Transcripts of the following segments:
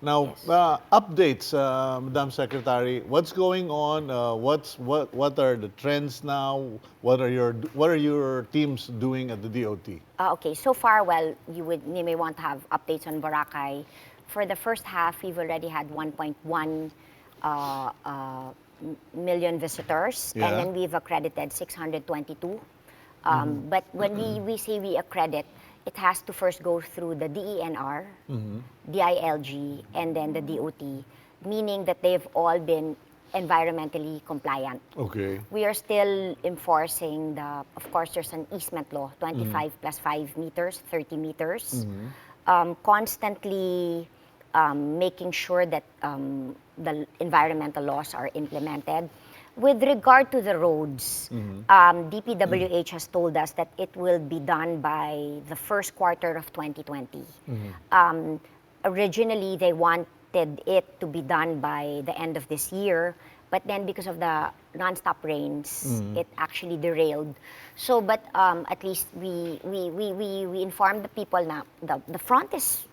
Now, Yes. updates, Madam Secretary. What's going on? What are the trends now? What are your teams doing at the DOT? Okay, so far, well, you may want to have updates on Boracay. For the first half, we've already had 1.1 million visitors, and Yeah. then we've accredited 622. But when we say we accredit, it has to first go through the DENR, DILG, and then the DOT, meaning that they've all been environmentally compliant. Okay. We are still enforcing of course, there's an easement law, 25 plus 5 meters, 30 meters. Constantly making sure that the environmental laws are implemented. With regard to the roads, DPWH has told us that it will be done by the first quarter of 2020. Originally, they wanted it to be done by the end of this year, but then because of the nonstop rains, it actually derailed. So, but at least we informed the people now the front is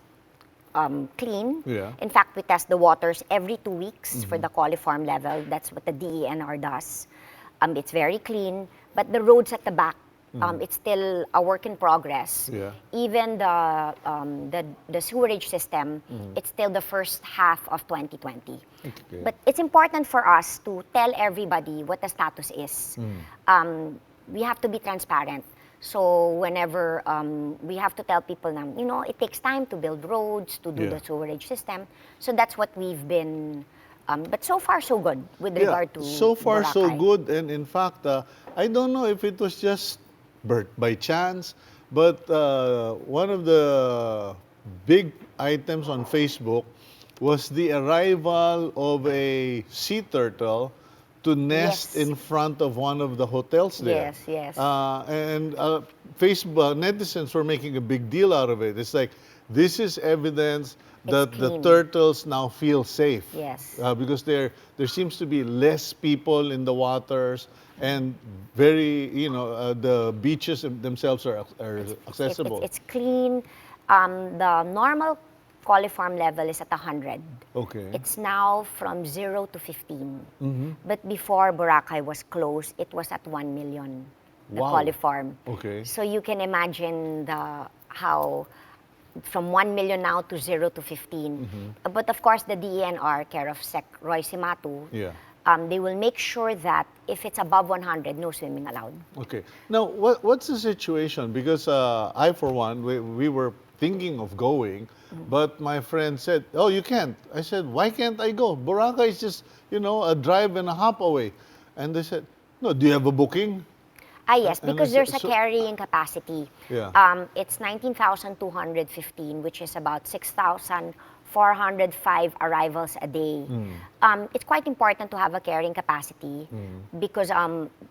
clean. Yeah. In fact, we test the waters every 2 weeks for the coliform level. That's what the DENR does. It's very clean, but the roads at the back, it's still a work in progress. Yeah. Even the sewerage system, it's still the first half of 2020. Okay. But it's important for us to tell everybody what the status is. We have to be transparent. So whenever we have to tell people now, it takes time to build roads, to do the sewerage system. So that's what we've been, but so far so good with regard to so far so Boracay. good, and in fact, I don't know if it was just by chance, but one of the big items on Facebook was the arrival of a sea turtle to nest Yes. in front of one of the hotels there. Yes, yes. And Facebook netizens were making a big deal out of it. It's like, this is evidence that the clean. turtles now feel safe. Yes. Because there seems to be less people in the waters, and very, the beaches themselves are accessible. It's clean. The normal coliform level is at 100. Okay. It's now from 0 to 15. But before Boracay was closed, it was at 1 million, the Wow. coliform. Okay. So you can imagine how from 1 million now to 0 to 15. But of course, the DENR, care of Sec Roy Simatu, Yeah. they will make sure that if it's above 100, no swimming allowed. Okay. Now, what's the situation? Because I, for one, we were thinking of going, but my friend said, "Oh, you can't." I said, "Why can't I go? Boracay is just, a drive and a hop away." And they said, "No, do you have a booking?" Yes, And I because said, there's a carrying capacity. Yeah. It's 19,215, which is about 6,405 arrivals a day. It's quite important to have a carrying capacity because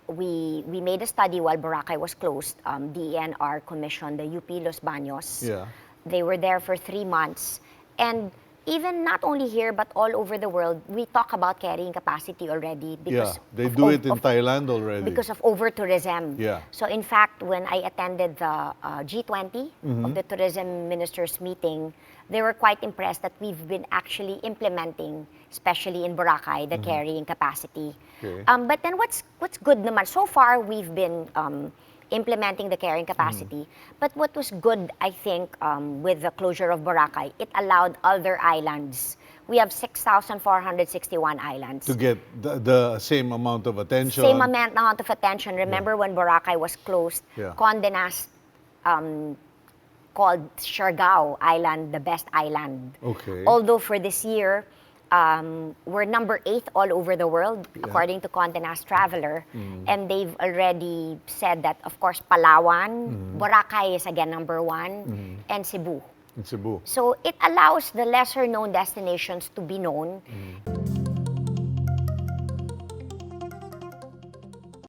we made a study while Boracay was closed. DENR commissioned the UP Los Baños. Yeah. They were there for 3 months. And even not only here, but all over the world, we talk about carrying capacity already. Because They do it in Thailand already. because of over-tourism. Yeah. So in fact, when I attended the G20 of the tourism ministers meeting, they were quite impressed that we've been actually implementing, especially in Boracay, the carrying capacity. Okay. But then what's good naman, so far we've been implementing the carrying capacity. But what was good, I think, with the closure of Boracay, it allowed other islands. We have 6,461 islands. To get the same amount of attention. Same amount of attention. Remember when Boracay was closed, Yeah. Condé Nast called Siargao Island the best island. Okay. Although for this year, we're number 8 all over the world, according to Condé Nast Traveler. And they've already said that, of course, Palawan, Boracay is again number 1, and Cebu. In Cebu. So it allows the lesser known destinations to be known.